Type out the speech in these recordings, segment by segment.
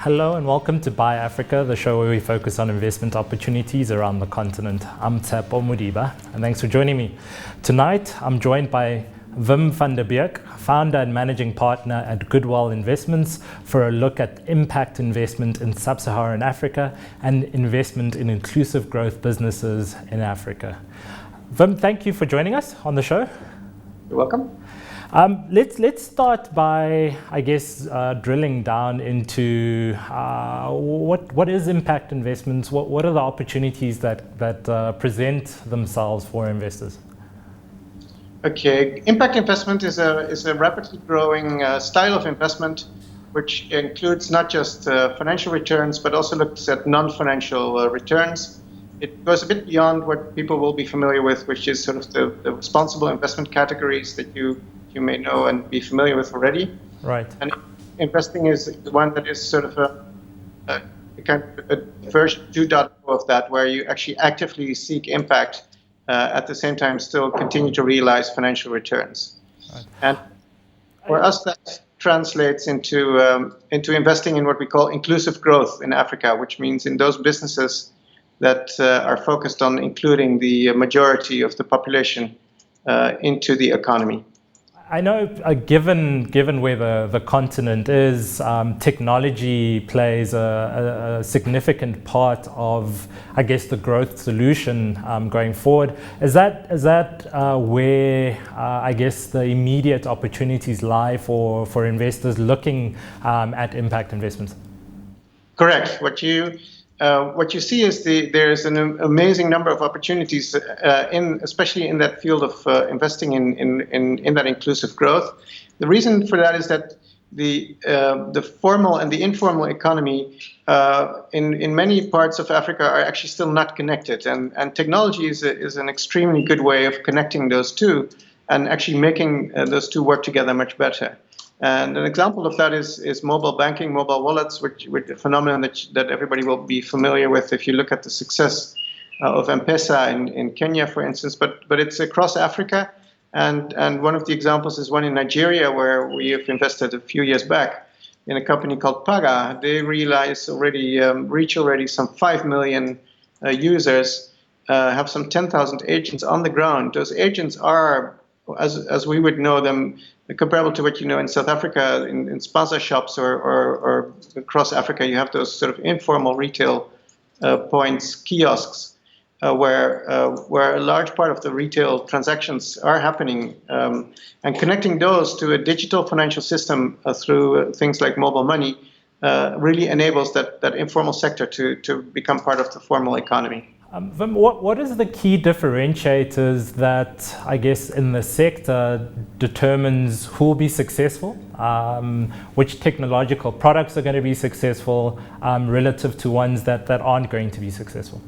Hello and welcome to Buy Africa, the show where we focus on investment opportunities around the continent. I'm Tshepo Modiba, and thanks for joining me. Tonight, I'm joined by Wim van der Beek, founder and managing partner at Goodwell Investments, for a look at impact investment in sub-Saharan Africa and investment in inclusive growth businesses in Africa. Wim, thank you for joining us on the show. You're welcome. Let's start by, drilling down into what is impact investments. What are the opportunities that present themselves for investors? Okay, impact investment is a rapidly growing style of investment, which includes not just financial returns, but also looks at non-financial returns. It goes a bit beyond what people will be familiar with, which is sort of the responsible investment categories that you may know and be familiar with already. Right. And investing is the one that is sort of a kind of a version 2.0 of that, where you actually actively seek impact, at the same time still continue to realize financial returns. Right. And for us, that translates into investing in what we call inclusive growth in Africa, which means in those businesses that are focused on including the majority of the population into the economy. I know, given where the continent is, technology plays a significant part of, the growth solution going forward. Is that where, the immediate opportunities lie for investors looking at impact investments? Correct. What you see is there's an amazing number of opportunities, especially in that field of investing in that inclusive growth. The reason for that is that the formal and the informal economy in many parts of Africa are actually still not connected, and technology is an extremely good way of connecting those two and actually making those two work together much better. And an example of that is mobile banking, mobile wallets, which a phenomenon that everybody will be familiar with if you look at the success of M-Pesa in Kenya, for instance. But it's across Africa, and one of the examples is one in Nigeria, where we have invested a few years back in a company called Paga. They reach already some 5 million users, have some 10,000 agents on the ground. Those agents are, as we would know them, comparable to what you know in South Africa, in spaza shops or across Africa, you have those sort of informal retail points, kiosks, where a large part of the retail transactions are happening, and connecting those to a digital financial system through things like mobile money really enables that informal sector to become part of the formal economy. What is the key differentiators that, in the sector determines who will be successful? Which technological products are going to be successful relative to ones that aren't going to be successful?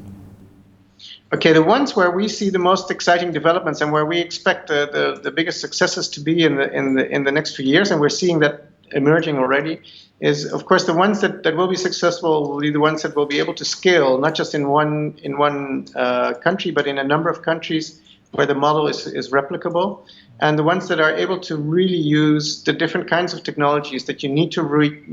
Okay, the ones where we see the most exciting developments and where we expect the biggest successes to be in the next few years, and we're seeing that emerging already, is of course the ones that will be successful will be the ones that will be able to scale, not just in one country, but in a number of countries where the model is replicable, and the ones that are able to really use the different kinds of technologies that you need to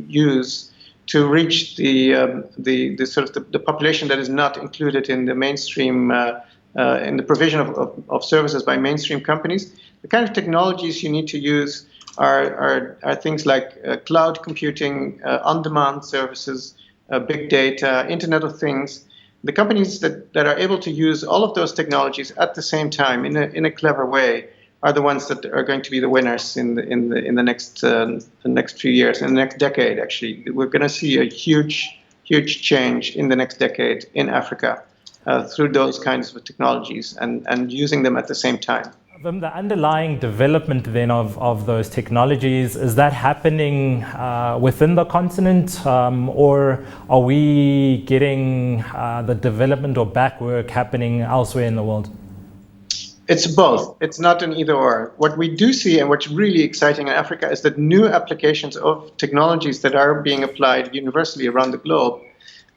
use to reach the sort of the population that is not included in the mainstream in the provision of services by mainstream companies. The kind of technologies you need to use are things like cloud computing, on-demand services, big data, Internet of Things. The companies that are able to use all of those technologies at the same time in a clever way are the ones that are going to be the winners in the next few years, in the next decade. Actually, we're going to see a huge change in the next decade in Africa through those kinds of technologies and using them at the same time. The underlying development then of those technologies, is that happening within the continent, or are we getting the development or back work happening elsewhere in the world? It's both. It's not an either or. What we do see, and what's really exciting in Africa, is that new applications of technologies that are being applied universally around the globe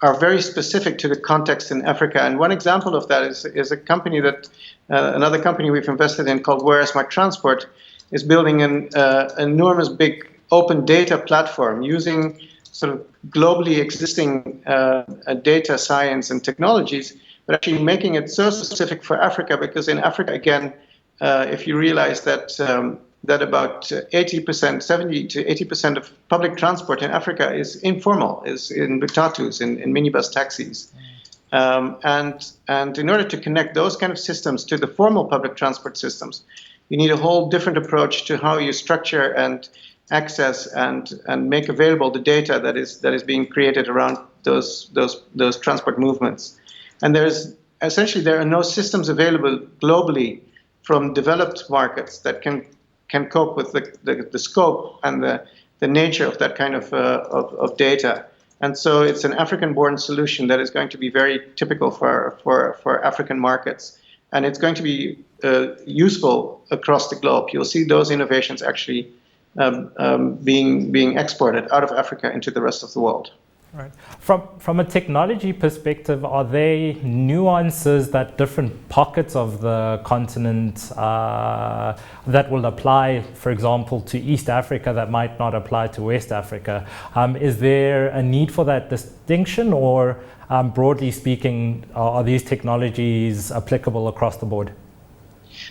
are very specific to the context in Africa. And one example of that is a company that another company we've invested in called Where Is My Transport is building an enormous big open data platform using sort of globally existing data science and technologies, but actually making it so specific for Africa, because in Africa, again, if you realize that that about 80%, 70 to 80% of public transport in Africa is informal, is in matatus, in minibus taxis. And in order to connect those kind of systems to the formal public transport systems, you need a whole different approach to how you structure and access and make available the data that is being created around those transport movements. And there are no systems available globally from developed markets that can cope with the scope and the nature of that kind of data. And so it's an African-born solution that is going to be very typical for African markets. And it's going to be useful across the globe. You'll see those innovations actually being exported out of Africa into the rest of the world. Right. From a technology perspective, are there nuances that different pockets of the continent that will apply, for example, to East Africa that might not apply to West Africa? Is there a need for that distinction, or broadly speaking, are these technologies applicable across the board?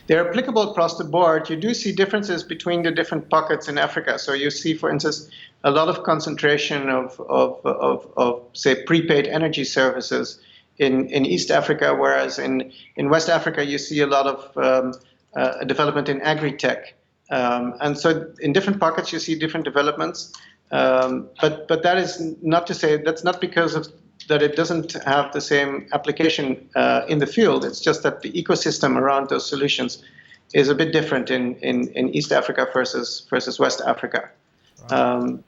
They're applicable across the board. You do see differences between the different pockets in Africa. So you see, for instance, a lot of concentration of say, prepaid energy services in East Africa, whereas in West Africa, you see a lot of development in agri-tech. And so in different pockets, you see different developments. But that is not to say, that's not because of that it doesn't have the same application in the field. It's just that the ecosystem around those solutions is a bit different in East Africa versus West Africa. Right.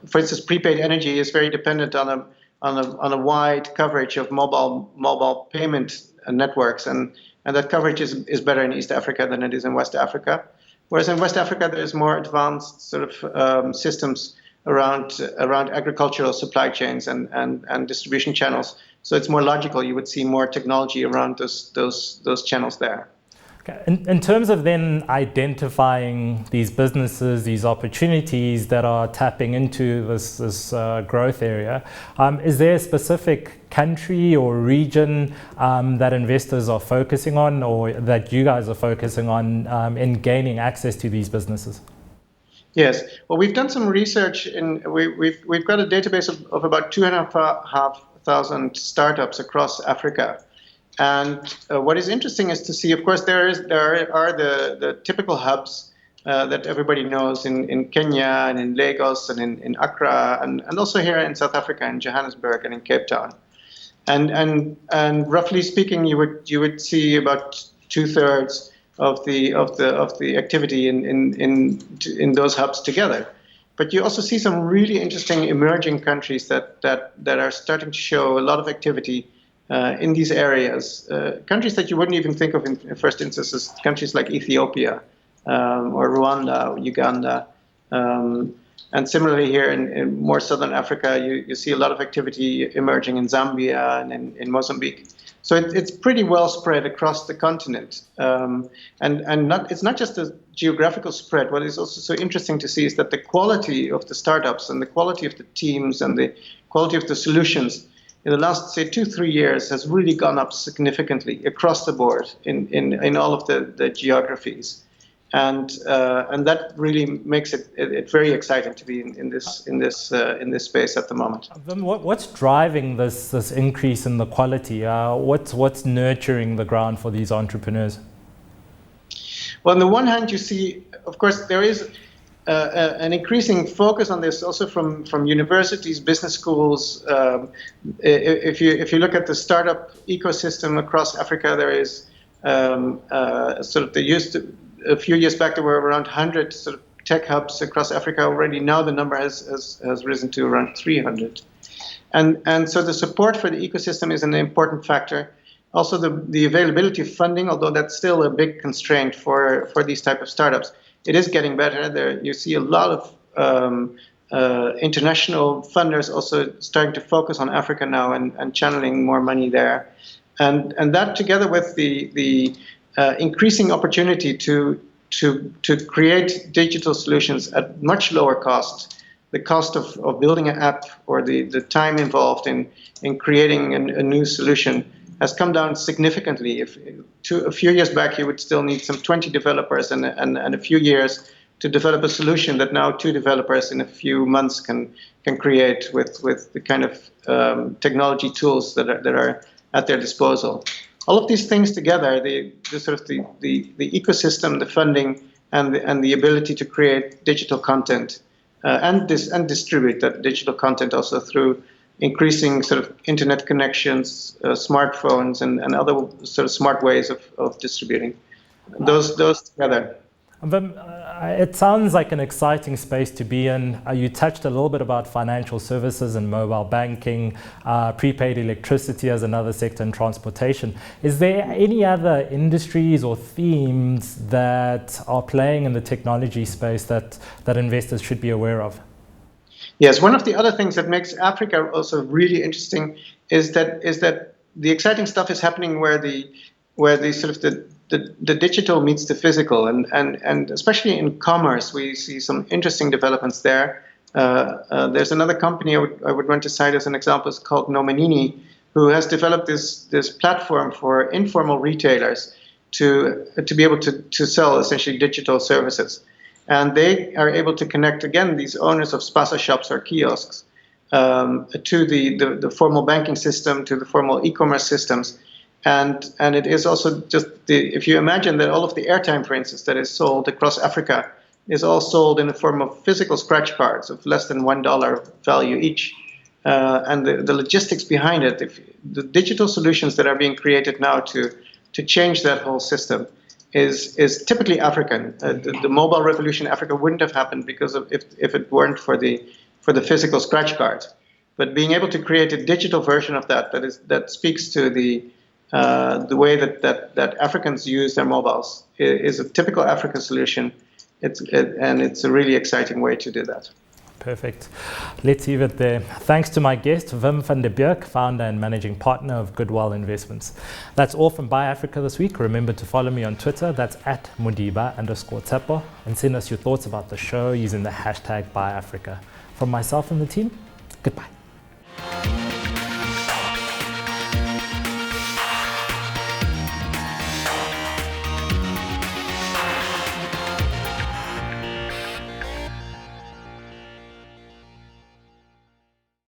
For instance, prepaid energy is very dependent on a wide coverage of mobile payment networks, and that coverage is better in East Africa than it is in West Africa. Whereas in West Africa, there's more advanced sort of systems around agricultural supply chains and distribution channels. So it's more logical. You would see more technology around those channels there. Okay. In terms of then identifying these businesses, these opportunities that are tapping into this growth area, is there a specific country or region that investors are focusing on, or that you guys are focusing on in gaining access to these businesses? Yes. Well, we've done some research, we've got a database of about 2,500 startups across Africa. And what is interesting is to see, of course, there are the typical hubs that everybody knows in Kenya and in Lagos and in Accra and also here in South Africa, in Johannesburg and in Cape Town. And roughly speaking, you would see about 2/3 of the activity in those hubs together. But you also see some really interesting emerging countries that are starting to show a lot of activity in these areas. Countries that you wouldn't even think of in first instance as countries like Ethiopia or Rwanda, Uganda. And similarly here in more southern Africa, you see a lot of activity emerging in Zambia and in Mozambique. So it's pretty well spread across the continent. It's not just a geographical spread. What is also so interesting to see is that the quality of the startups and the quality of the teams and the quality of the solutions in the last, say, 2-3 years has really gone up significantly across the board in all of the geographies. And that really makes it very exciting to be in this space at the moment. What's driving this increase in the quality? What's nurturing the ground for these entrepreneurs? Well, on the one hand, you see, of course, there is an increasing focus on this also from universities, business schools. If you look at the startup ecosystem across Africa, there is a few years back, there were around 100 sort of tech hubs across Africa already. Now the number has risen to around 300. And so the support for the ecosystem is an important factor. Also the availability of funding, although that's still a big constraint for these type of startups. It is getting better. There you see a lot of international funders also starting to focus on Africa now and channeling more money there. And that together with the increasing opportunity to create digital solutions at much lower cost the cost of building an app or the time involved in creating a new solution has come down significantly. A few years back, you would still need some 20 developers and a few years to develop a solution that now 2 developers in a few months can create with the kind of technology tools that are at their disposal. All of these things together, the ecosystem, the funding, and the ability to create digital content and distribute that digital content also through increasing sort of internet connections, smartphones, and other sort of smart ways of distributing. Those together. It sounds like an exciting space to be in. You touched a little bit about financial services and mobile banking, prepaid electricity as another sector, and transportation. Is there any other industries or themes that are playing in the technology space that investors should be aware of? Yes, one of the other things that makes Africa also really interesting is that the exciting stuff is happening where the sort of the digital meets the physical, and especially in commerce, we see some interesting developments there. There's another company I would want to cite as an example. It's called Nominini, who has developed this platform for informal retailers to be able to sell essentially digital services. And they are able to connect, again, these owners of spaza shops or kiosks to the formal banking system, to the formal e-commerce systems. And it is also just, if you imagine that all of the airtime, for instance, that is sold across Africa is all sold in the form of physical scratch cards of less than $1 value each. And the logistics behind it, the digital solutions that are being created now to change that whole system is typically African. The mobile revolution in Africa wouldn't have happened because of if it weren't for the physical scratch card. But being able to create a digital version of that speaks to the way that Africans use their mobiles is a typical African solution. And it's a really exciting way to do that. Perfect. Let's leave it there. Thanks to my guest, Wim van der Beek, founder and managing partner of Goodwell Investments. That's all from Buy Africa this week. Remember to follow me on Twitter. That's @Modiba_Tshepo. And send us your thoughts about the show using the hashtag BuyAfrica. From myself and the team, goodbye.